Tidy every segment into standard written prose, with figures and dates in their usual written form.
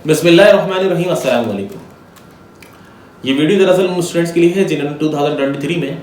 बिस्मिल्लाहिर्रहमानिर्रहीम, अस्सलाम वालेकुम। ये वीडियो दरअसल उन स्टूडेंट्स के लिए है जिन्होंने 2023 में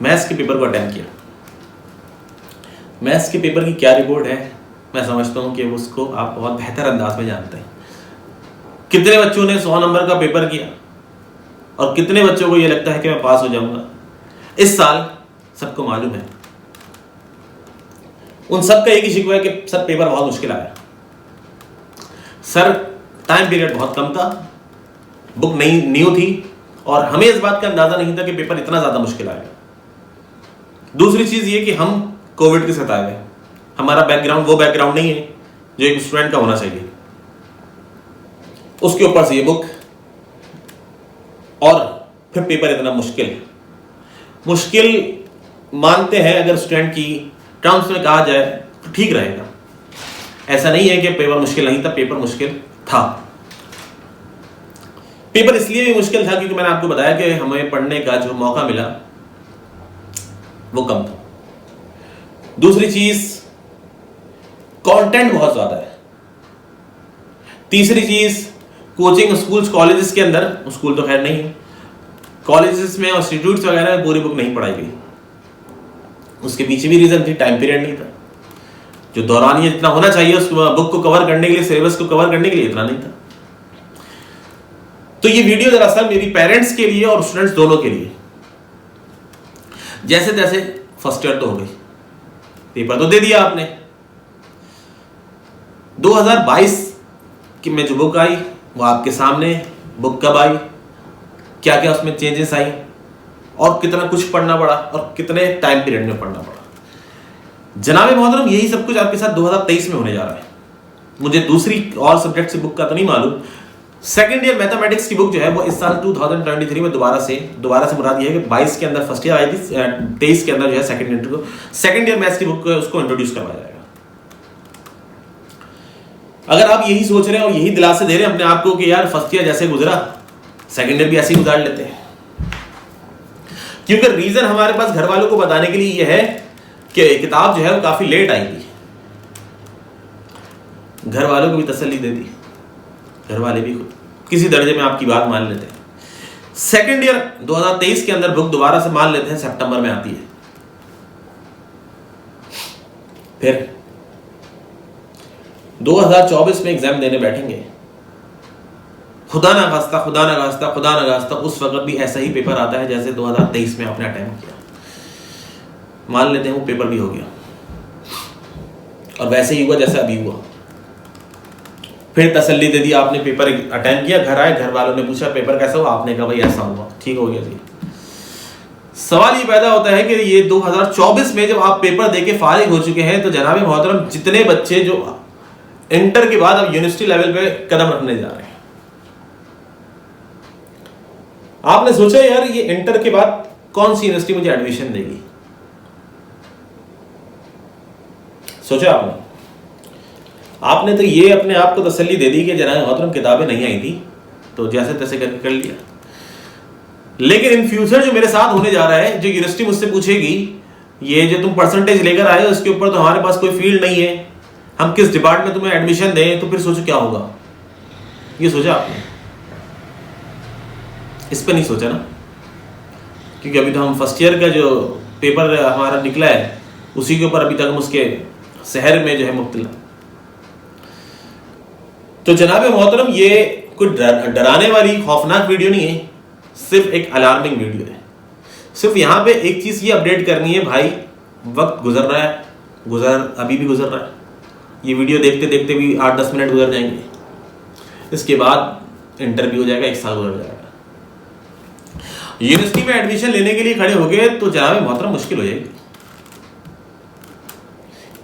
मैथ्स के पेपर को अटेम्प्ट किया। मैथ्स के पेपर की क्या रिपोर्ट है, मैं समझता हूँ कि उसको आप बहुत बेहतर अंदाज में जानते हैं। कितने बच्चों ने 100 नंबर का पेपर किया और कितने बच्चों को ये लगता है कि मैं पास हो जाऊंगा इस साल, सबको मालूम है। उन सबका एक ही शिकवा है कि सर पेपर बहुत मुश्किल आया, सर टाइम पीरियड बहुत कम था, बुक नई न्यू थी और हमें इस बात का अंदाजा नहीं था कि पेपर इतना ज्यादा मुश्किल आएगा। दूसरी चीज ये कि हम कोविड के साथ आए हुए, हमारा बैकग्राउंड वो बैकग्राउंड नहीं है जो एक स्टूडेंट का होना चाहिए। उसके ऊपर से ये बुक और फिर पेपर इतना मुश्किल मानते हैं। अगर स्टूडेंट की टर्म्स में कहा जाए तो ठीक रहेगा। ऐसा नहीं है कि पेपर मुश्किल नहीं था, पेपर मुश्किल था। पेपर इसलिए भी मुश्किल था क्योंकि मैंने आपको बताया कि हमें पढ़ने का जो मौका मिला वो कम था। दूसरी चीज, कंटेंट बहुत ज्यादा है। तीसरी चीज, कोचिंग स्कूल्स कॉलेजेस के अंदर, स्कूल तो खैर नहीं है, कॉलेजेस में और इंस्टीट्यूट्स वगैरह में पूरी बुक नहीं पढ़ाई गई। उसके पीछे भी रीजन थी, टाइम पीरियड नहीं था। जो दौरानिया जितना होना चाहिए उस बुक को कवर करने के लिए, सिलेबस को कवर करने के लिए, इतना नहीं था। तो ये वीडियो दरअसल मेरी पेरेंट्स के लिए और स्टूडेंट्स दोनों के लिए। जैसे तैसे फर्स्ट ईयर तो हो गई, पेपर तो दे दिया आपने। 2022 की में जो बुक आई वो आपके सामने। बुक कब आई, क्या क्या उसमें चेंजेस आई और कितना कुछ पढ़ना पड़ा और कितने टाइम पीरियड में पढ़ना पड़ा। जनाब मोहतरम, यही सब कुछ आपके साथ 2023 में होने जा रहा है। मुझे दूसरी और सब्जेक्ट की बुक का तो नहीं मालूम। सेकंड ईयर मैथमेटिक्स की बुक जो है वो इस साल 2023 में दोबारा से मुराद ये है कि 22 के अंदर फर्स्ट ईयर आई थी, 23 के अंदर जो है सेकंड ईयर मैथ्स की बुक उसको इंट्रोड्यूस करवाया जाएगा। अगर आप यही सोच रहे हैं और यही दिलासे दे रहे हैं अपने आप को कि यार फर्स्ट ईयर जैसे गुजरा सेकंड ईयर भी ऐसे ही गुजार लेते हैं, क्योंकि रीजन हमारे पास घर वालों को बताने के लिए यह है कि किताब जो है वो काफी लेट आई थी। घर वालों को भी तसल्ली दे दी, घर वाले भी किसी दर्जे में आपकी बात मान लेते हैं। सेकंड ईयर 2023 के अंदर बुक दोबारा से मान लेते हैं सितंबर में आती है। फिर 2024 में एग्जाम देने बैठेंगे, खुदा ना खास्ता उस वक्त भी ऐसा ही पेपर आता है जैसे 2023 में आपने अटेम्प्ट किया। मान लेते हैं वो पेपर भी हो गया और वैसे ही हुआ जैसे अभी हुआ। फिर तसल्ली दे दी आपने, पेपर अटेम्प्ट किया, घर आए, घर वालों ने पूछा पेपर कैसा हुआ, आपने कहा भाई ऐसा हुआ, ठीक हो गया जी। सवाल ये पैदा होता है कि ये 2024 में जब आप पेपर देके फारिग हो चुके हैं तो जनाब मोहतरम जितने बच्चे जो इंटर के बाद अब यूनिवर्सिटी लेवल पे कदम रखने जा रहे हैं, आपने सोचा यार ये इंटर के बाद कौन सी यूनिवर्सिटी मुझे एडमिशन देगी? सोचा आपने तो ये अपने आप को तसल्ली दे दी कि जनाब मोहतरम किताबें नहीं आई थी तो जैसे तैसे करके कर लिया। लेकिन इन फ्यूचर जो मेरे साथ होने जा रहा है, जो यूनिवर्सिटी मुझसे पूछेगी ये जो तुम परसेंटेज लेकर आए हो उसके ऊपर तो हमारे पास कोई फील्ड नहीं है, हम किस डिपार्टमेंट में तुम्हें एडमिशन दें, तो फिर सोचो क्या होगा। ये सोचा आपने? इस पर नहीं सोचा ना, क्योंकि अभी तो हम फर्स्ट ईयर का जो पेपर हमारा निकला है उसी के ऊपर अभी तक हम उसके शहर में जो है मुब्तला। तो जनाब मोहतरम ये कोई डराने वाली खौफनाक वीडियो नहीं है, सिर्फ एक अलार्मिंग वीडियो है। सिर्फ यहाँ पे एक चीज ये अपडेट करनी है, भाई वक्त गुजर रहा है, अभी भी गुजर रहा है। ये वीडियो देखते देखते भी 8-10 मिनट गुजर जाएंगे, इसके बाद इंटरव्यू हो जाएगा, 1 साल गुजर जाएगा। यूनिवर्सिटी में एडमिशन लेने के लिए खड़े हो गए तो जनाब मोहतरम मुश्किल हो जाएगी।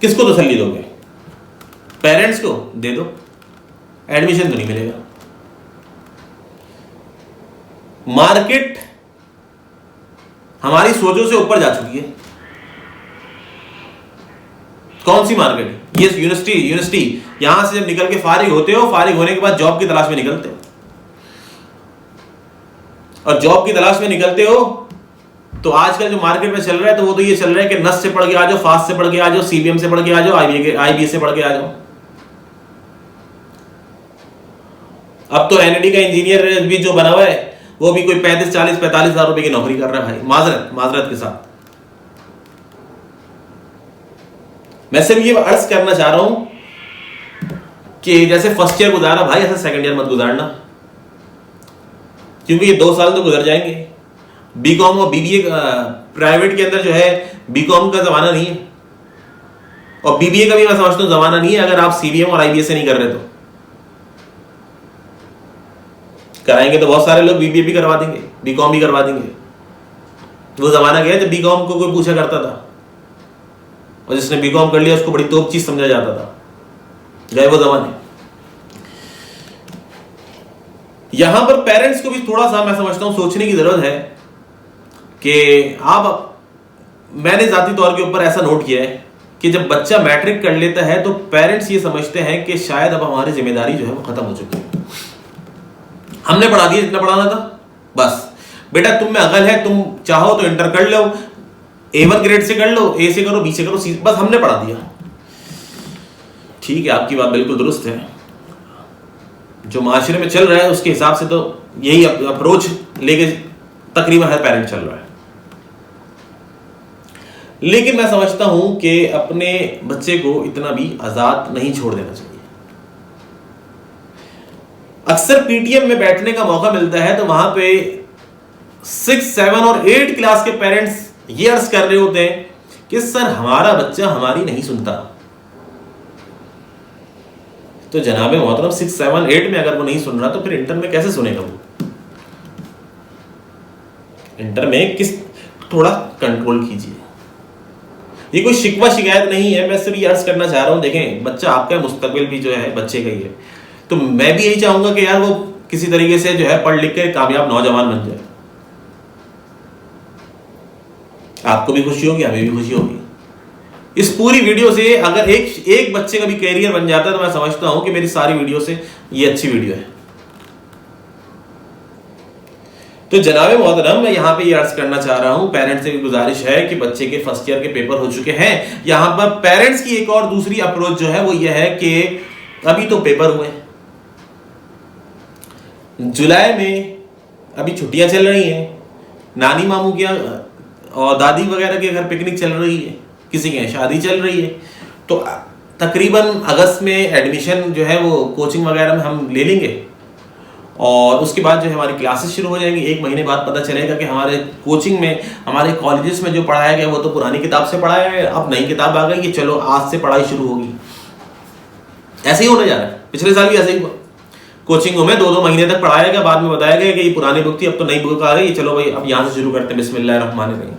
किसको तसल्ली दोगे? पेरेंट्स को दे दो, एडमिशन तो नहीं मिलेगा। मार्केट हमारी सोचों से ऊपर जा चुकी है। कौन सी मार्केट? ये यूनिवर्सिटी यहां से जब निकल के फारिग होते हो, फारिग होने के बाद जॉब की तलाश में निकलते हो, और जॉब की तलाश में निकलते हो तो आजकल जो मार्केट में चल रहा है तो वो तो ये चल रहा है कि नस से पढ़ के आ जाओ, फास्ट से पढ़ के आ जाओ, सीबीएम से पढ़ के आ जाओ, आईबीए से पढ़ के आ जाओ। अब तो एनडी का इंजीनियर भी जो बना हुआ है वो भी कोई 35-40-45 हजार रुपए की नौकरी कर रहा है भाई, माजरत के साथ। मैं सिर्फ ये अर्ज करना चाह रहा हूं कि जैसे फर्स्ट ईयर गुजारा भाई, ऐसा सेकंड ईयर मत गुजारना, क्योंकि ये 2 साल तो गुजर जाएंगे। बीकॉम और बीबीए प्राइवेट के अंदर जो है बीकॉम का जमाना नहीं है, और बीबीए का भी मैं समझता हूं जमाना नहीं है, अगर आप सीबीएम और आईबीएस से नहीं कर रहे तो। कराएंगे तो बहुत सारे लोग बीबीए भी करवा देंगे, बीकॉम भी करवा देंगे। वो जमाना गया जब बीकॉम को कोई पूछा करता था, और जिसने बीकॉम कर लिया उसको बड़ी तोप चीज समझा जाता था। गए वो जमाने। यहां पर पेरेंट्स को भी थोड़ा सा मैं समझता हूं सोचने की जरूरत है कि मैंने जाती तौर के ऊपर ऐसा नोट किया है कि जब बच्चा मैट्रिक कर लेता है तो पेरेंट्स ये समझते हैं कि शायद अब हमारी जिम्मेदारी जो है वो खत्म हो चुकी है, हमने पढ़ा दिया जितना पढ़ाना था, बस बेटा तुम में अकल है, तुम चाहो तो इंटर कर लो, A1 ग्रेड से कर लो, A से करो, B से करो, C, बस हमने पढ़ा दिया। ठीक है, आपकी बात बिल्कुल दुरुस्त है। जो माशरे में चल रहा है उसके हिसाब से तो यही अप्रोच लेके तकरीबन हर पेरेंट चल रहा है। लेकिन मैं समझता हूं कि अपने बच्चे को इतना भी आजाद नहीं छोड़ देना चाहिए। अक्सर पीटीएम में बैठने का मौका मिलता है तो वहां पे 6, 7 और 8 क्लास के पेरेंट्स ये अर्ज कर रहे होते हैं कि सर हमारा बच्चा हमारी नहीं सुनता। तो जनाबे मोहतरम 6, 7, 8 में अगर वो नहीं सुन रहा तो फिर इंटर में कैसे सुनेगा वो? इंटर में थोड़ा कंट्रोल कीजिए। ये कोई शिकवा शिकायत नहीं है, मैं सिर्फ ये अर्ज करना चाह रहा हूं, देखें बच्चा आपका मुस्तकबिल भी जो है बच्चे का ही है, तो मैं भी यही चाहूंगा कि यार वो किसी तरीके से जो है पढ़ लिख के कामयाब नौजवान बन जाए। आपको भी खुशी होगी, हमें भी खुशी होगी। इस पूरी वीडियो से अगर एक बच्चे का भी कैरियर बन जाता है तो मैं समझता हूं कि मेरी सारी वीडियो से ये अच्छी वीडियो है। तो जनाबे मोहतरम मैं यहां पे ये अर्ज करना चाह रहा हूं, पेरेंट्स से भी गुजारिश है कि बच्चे के फर्स्ट ईयर के पेपर हो चुके हैं। यहां पर पेरेंट्स की एक और दूसरी अप्रोच जो है वो ये है कि अभी तो पेपर हुए, जुलाई में अभी छुट्टियां चल रही हैं, नानी मामू के और दादी वगैरह के घर पिकनिक चल रही है, किसी के शादी चल रही है, तो तकरीबन अगस्त में एडमिशन जो है वो कोचिंग वगैरह में हम ले लेंगे, और उसके बाद जो है हमारी क्लासेस शुरू हो जाएंगी। 1 महीने बाद पता चलेगा कि हमारे कोचिंग में, हमारे कॉलेजेस में जो पढ़ाया गया वो तो पुरानी किताब से पढ़ाया है, अब नई किताब आ गई कि चलो आज से पढ़ाई शुरू होगी। ऐसे ही होने जा रहा है, पिछले साल भी ऐसे ही हुआ। कोचिंगों में 2-2 महीने तक पढ़ाया गया, बाद में बताया गया कि ये पुरानी बुक थी, अब तो नई बुक आ गई, चलो भाई अब यहां से शुरू करते हैं, बिस्मिल्लाहिर्रहमानिर्रहीम।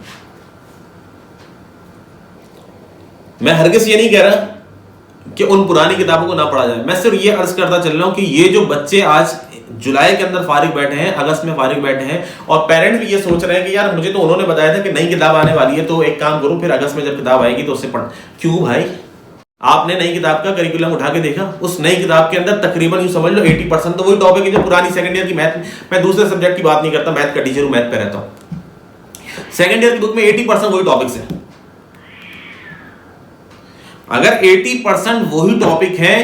मैं हरगिज़ ये नहीं कह रहा कि उन पुरानी किताबों को ना पढ़ा जाए, मैं सिर्फ ये अर्ज करता चल रहा हूं कि ये जो बच्चे आज जुलाई के अंदर फारिग बैठे हैं, अगस्त में फारिग बैठे हैं, और पेरेंट्स भी ये सोच रहे हैं कि यार मुझे तो उन्होंने बताया था कि नई किताब आने वाली है, तो एक काम करो फिर अगस्त में जब किताब आएगी तो उससे पढ़। क्यों भाई? आपने नई किताब का करिकुलम उठा के देखा? उस नई किताब के अंदर तकरीबन यूं समझ लो 80% तो वही टॉपिक है जो पुरानी सेकंड ईयर की मैथ, मैं दूसरे सब्जेक्ट की बात नहीं करता, मैथ का टीचर हूं, मैथ पे रहता हूं, सेकंड ईयर की बुक में 80% वही टॉपिक्स है। अगर 80% वही टॉपिक है,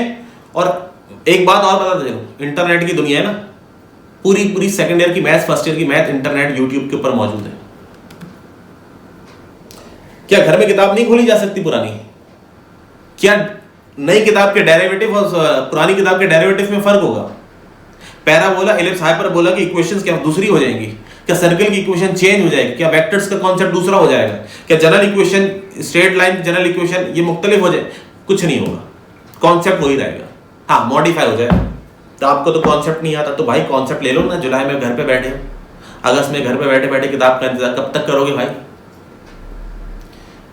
और एक बात और बता दे, इंटरनेट की दुनिया है ना, पूरी सेकंड ईयर की मैथ, फर्स्ट ईयर की मैथ इंटरनेट यूट्यूब के ऊपर मौजूद है। क्या घर में किताब नहीं खोली जा सकती पुरानी? क्या नई किताब के डेरिवेटिव और पुरानी किताब के डेरिवेटिव में फर्क होगा? पैराबोला, एलिप्स, हाइपरबोला की इक्वेशंस क्या दूसरी हो जाएंगी? क्या सर्कल की इक्वेशन चेंज हो जाएगी? क्या वेक्टर्स का कॉन्सेप्ट दूसरा हो जाएगा? क्या general equation, straight line general equation ये मुख्तलिफ हो जाए? कुछ नहीं होगा, कॉन्सेप्ट वही रहेगा, हाँ मॉडिफाई हो जाएगा। तो आपको तो कॉन्सेप्ट नहीं आता, तो भाई कॉन्सेप्ट ले लो ना। जुलाई में घर पे बैठे हो, अगस्त में घर पे बैठे बैठे किताब का इंतजार कब तक करोगे भाई?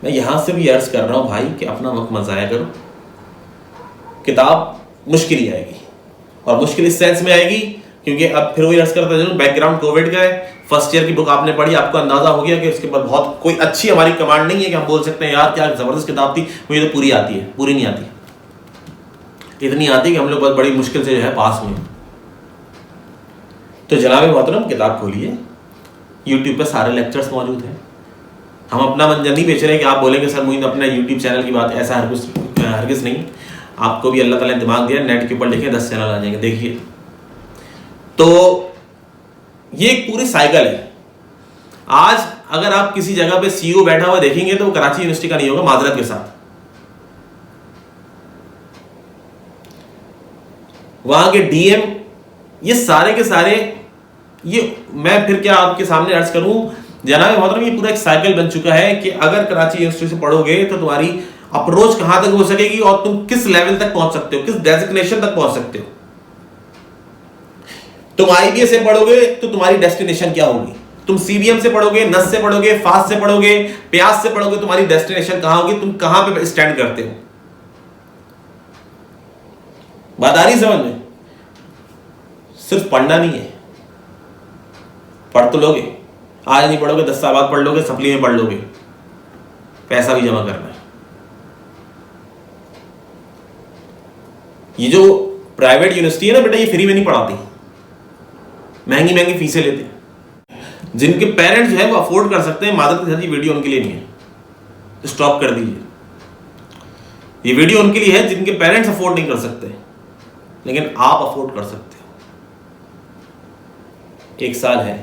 मैं यहां से भी अर्ज कर रहा हूं भाई कि अपना वक्त मत जाया करो। किताब मुश्किल ही आएगी, और मुश्किल इस सेंस में आएगी क्योंकि अब फिर वही अर्ज करता हूं, बैकग्राउंड कोविड का है, फर्स्ट ईयर की बुक आपने पढ़ी, आपको अंदाजा हो गया कि उसके ऊपर बहुत कोई अच्छी हमारी कमांड नहीं है कि हम बोल सकते हैं यार क्या जबरदस्त किताब थी, मुझे तो पूरी आती है। पूरी नहीं आती, इतनी आती कि हम लोग बहुत बड़ी मुश्किल से जो है पास हुए। तो जनाब मोहतरम किताब खोलिए, यूट्यूब पे सारे लेक्चर्स मौजूद हैं। हम अपना मंजर नहीं बेच रहे कि आप बोलेंगे सर मुझे अपने यूट्यूब चैनल की बात, ऐसा हरगिज़ नहीं। आपको भी अल्लाह ताला ने दिमाग दिया, नेट के ऊपर लिखे 10 चैनल आ जाएंगे, देखिए तो ये एक पूरी साइकिल है। आज अगर आप किसी जगह पे सीईओ बैठा हुआ देखेंगे तो वो कराची यूनिवर्सिटी का नहीं होगा, माजरत के साथ। वहां के डीएम, ये सारे के सारे, ये मैं फिर क्या आपके सामने अर्ज करूं जनाब मोहतरम, ये पूरा एक साइकिल बन चुका है कि अगर कराची यूनिवर्सिटी से पढ़ोगे तो तुम्हारी अप्रोच कहां तक हो सकेगी और तुम किस लेवल तक पहुंच सकते हो, किस डेजिग्नेशन तक पहुंच सकते हो। तुम आईबीए से पढ़ोगे तो तुम्हारी डेस्टिनेशन क्या होगी, तुम सीबीएम से पढ़ोगे, नस से पढ़ोगे, फास्ट से पढ़ोगे, प्यास से पढ़ोगे, तुम्हारी डेस्टिनेशन कहां होगी, तुम कहां पे स्टैंड करते हो। बात आ रही समझ में? सिर्फ पढ़ना नहीं है, पढ़ तो लोगे, आज नहीं पढ़ोगे 10 साल बाद पढ़ लोगे, सप्ली में पढ़ लोगे, पैसा भी जमा करना है। ये जो प्राइवेट यूनिवर्सिटी है ना बेटा, ये फ्री में नहीं पढ़ाती, महंगी महंगी फीसें लेते हैं। जिनके पेरेंट्स जो है वो अफोर्ड कर सकते हैं, मादक के साथ ये वीडियो उनके लिए नहीं है, स्टॉप कर दीजिए। ये वीडियो उनके लिए है जिनके पेरेंट्स अफोर्ड नहीं कर सकते, लेकिन आप अफोर्ड कर सकते हो। 1 साल है,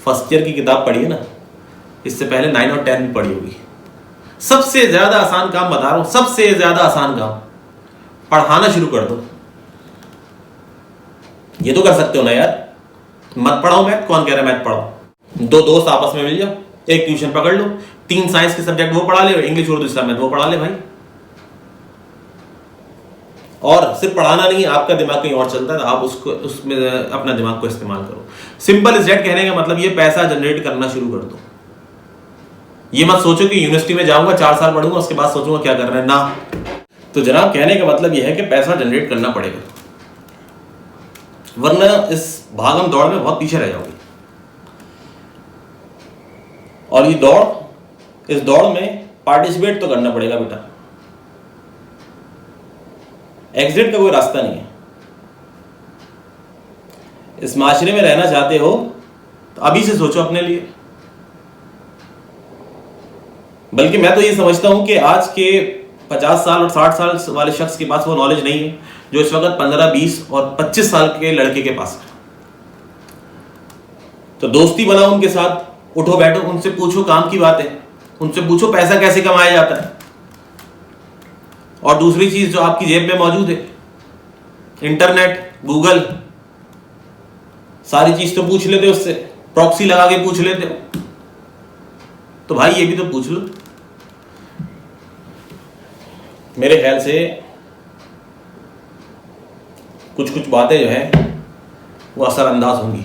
फर्स्ट ईयर की किताब पढ़ी है ना, इससे पहले 9 और 10 भी पढ़ी होगी। सबसे ज्यादा आसान काम बता रहा हूं, सबसे ज्यादा आसान काम, पढ़ाना शुरू कर दो। ये तो कर सकते हो ना यार, मत पढ़ाओ मैथ, कौन कह रहा है मैथ पढ़ाओ। 2 दोस्त आपस में मिल जाओ, एक ट्यूशन पकड़ लो, 3 साइंस के सब्जेक्ट वो पढ़ा ले, इंग्लिश उर्दू इस्लाम मैथ वो पढ़ा ले भाई। और सिर्फ पढ़ाना नहीं, आपका दिमाग कहीं और चलता है, आप उसको उसमें अपना दिमाग को इस्तेमाल करो। सिंपल इज दैट कहने का मतलब ये पैसा जनरेट करना शुरू कर दो। ये मत सोचो कि यूनिवर्सिटी में जाऊंगा 4 साल पढ़ूंगा उसके बाद सोचूंगा क्या करना है, ना। तो जनाब कहने का मतलब यह है कि पैसा जनरेट करना पड़ेगा, वरना इस भागम दौड़ में बहुत पीछे रह जाओगे। और ये दौड़, इस दौड़ में पार्टिसिपेट तो करना पड़ेगा बेटा, एग्जिट का कोई रास्ता नहीं है। इस माशरे में रहना चाहते हो तो अभी से सोचो अपने लिए। बल्कि मैं तो ये समझता हूं कि आज के 50 साल और 60 साल वाले शख्स के पास वो नॉलेज नहीं है जो इस वक्त 15, 20 और 25 साल के लड़के के पास है। तो दोस्ती बनाओ उनके साथ, उठो बैठो, उनसे पूछो काम की बातें, उनसे पूछो पैसा कैसे कमाया जाता है। और दूसरी चीज जो आपकी जेब में मौजूद है, इंटरनेट, गूगल, सारी चीज तो पूछ लेते हो उससे, प्रॉक्सी लगा के पूछ लेते हो, तो भाई ये भी तो पूछ लो। मेरे ख्याल से कुछ कुछ बातें जो है वो असरअंदाज होंगी,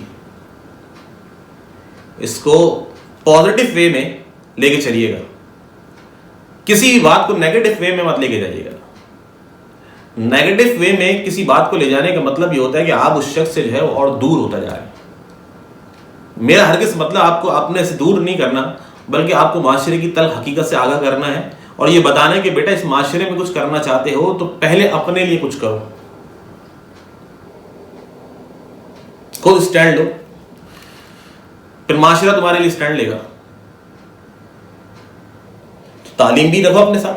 इसको पॉजिटिव वे में लेके चलिएगा, किसी भी बात को नेगेटिव वे में मत लेके जाइएगा। नेगेटिव वे में किसी बात को ले जाने का मतलब ये होता है कि आप उस शख्स से जो है और दूर होता जा रहे हैं। मेरा हरगिज़ मतलब आपको अपने से दूर नहीं करना, बल्कि आपको माशरे की तल्ख हकीकत से आगाह करना है और ये बताना है कि बेटा इस माशरे में कुछ करना चाहते हो तो पहले अपने लिए कुछ करो, खुद स्टैंड लो, फिर माशरा तुम्हारे लिए स्टैंड लेगा। तो तालीम भी रखो अपने साथ,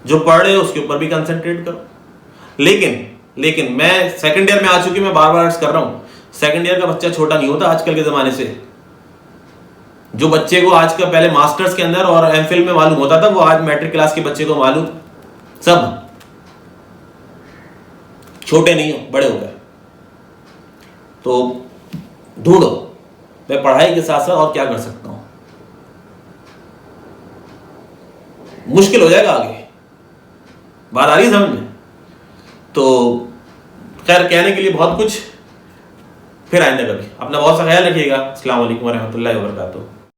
जो पढ़ रहे हो उसके ऊपर भी कंसंट्रेट करो। लेकिन मैं सेकंड ईयर में आ चुकी, मैं बार बार अर्ज कर रहा हूं, सेकंड ईयर का बच्चा छोटा नहीं होता आजकल के जमाने से। जो बच्चे को आज का पहले मास्टर्स के अंदर और एमफिल में मालूम होता था, वो आज मैट्रिक क्लास के बच्चे को मालूम, सब छोटे नहीं हो, बड़े हो गए। तो ढूंढो मैं पढ़ाई के साथ साथ और क्या कर सकता हूं। मुश्किल हो जाएगा आगे, बात आ रही है समझ में? तो खैर कहने के लिए बहुत कुछ, फिर आइंदा कभी। अपना बहुत सा ख्याल रखिएगा। अस्सलाम वालेकुम वरहमतुल्लाहि वबरकातुहू।